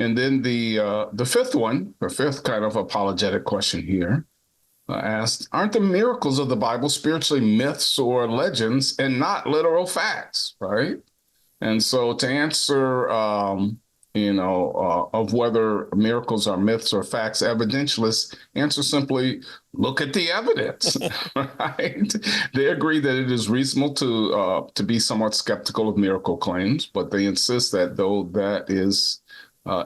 And then the fifth one, the fifth kind of apologetic question here, asked, aren't the miracles of the Bible spiritually myths or legends and not literal facts, right? And so to answer, of whether miracles are myths or facts, evidentialists answer simply, look at the evidence, right? They agree that it is reasonable to be somewhat skeptical of miracle claims, but they insist that though that is,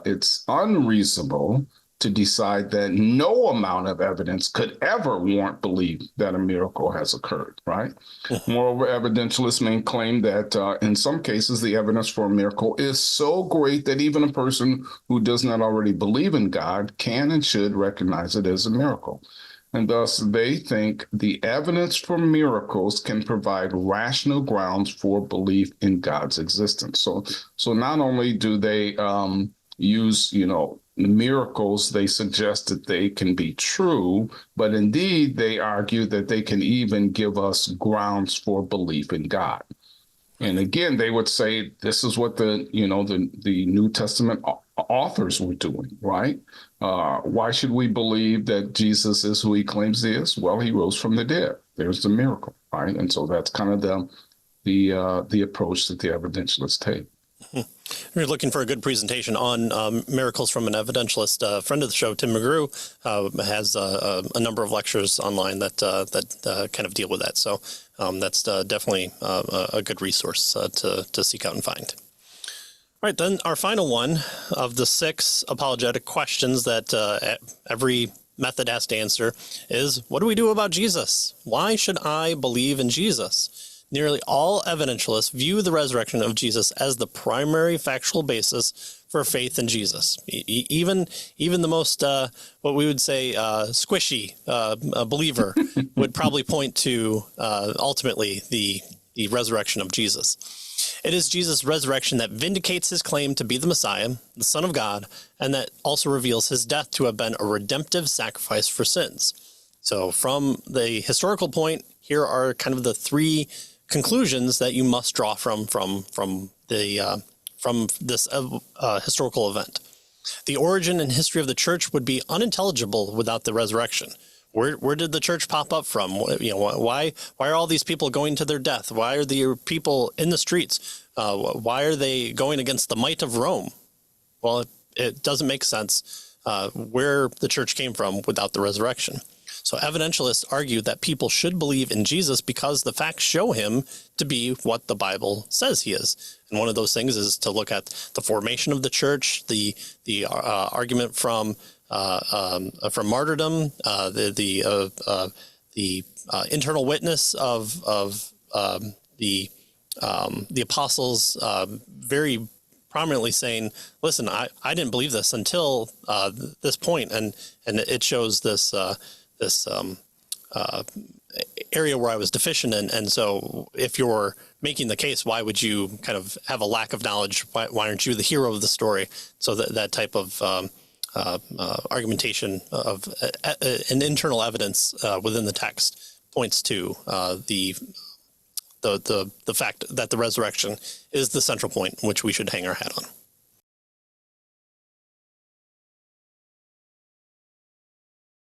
it's unreasonable to decide that no amount of evidence could ever warrant belief that a miracle has occurred, right? Moreover, evidentialists may claim that in some cases, the evidence for a miracle is so great that even a person who does not already believe in God can and should recognize it as a miracle. And thus, they think the evidence for miracles can provide rational grounds for belief in God's existence. So not only do they use, miracles, they suggest that they can be true, but indeed they argue that they can even give us grounds for belief in God. And again, they would say this is what the New Testament authors were doing, right? Why should we believe that Jesus is who he claims he is? Well, he rose from the dead. There's the miracle, right? And so that's kind of the approach that the evidentialists take. If you're looking for a good presentation on miracles from an evidentialist, a friend of the show, Tim McGrew, has a number of lectures online that kind of deal with that. So that's definitely a good resource to seek out and find. All right, then our final one of the 6 apologetic questions that every method has to answer is, what do we do about Jesus? Why should I believe in Jesus? Nearly all evidentialists view the resurrection of Jesus as the primary factual basis for faith in Jesus. Even the most, what we would say, squishy believer would probably point to ultimately the resurrection of Jesus. It is Jesus' resurrection that vindicates his claim to be the Messiah, the Son of God, and that also reveals his death to have been a redemptive sacrifice for sins. So from the historical point, here are kind of the 3 conclusions that you must draw from this historical event. The origin and history of the church would be unintelligible without the resurrection. Where did the church pop up from? Why are all these people going to their death? Why are the people in the streets? Why are they going against the might of Rome? Well, it doesn't make sense where the church came from without the resurrection. So evidentialists argue that people should believe in Jesus because the facts show him to be what the Bible says he is. And one of those things is to look at the formation of the church, the argument from martyrdom, the internal witness of the apostles, very prominently saying, "Listen, I didn't believe this until this point," and it shows this area where I was deficient in. And so if you're making the case, why would you kind of have a lack of knowledge? Why aren't you the hero of the story? So that type of argumentation of an internal evidence within the text points to the fact that the resurrection is the central point which we should hang our hat on.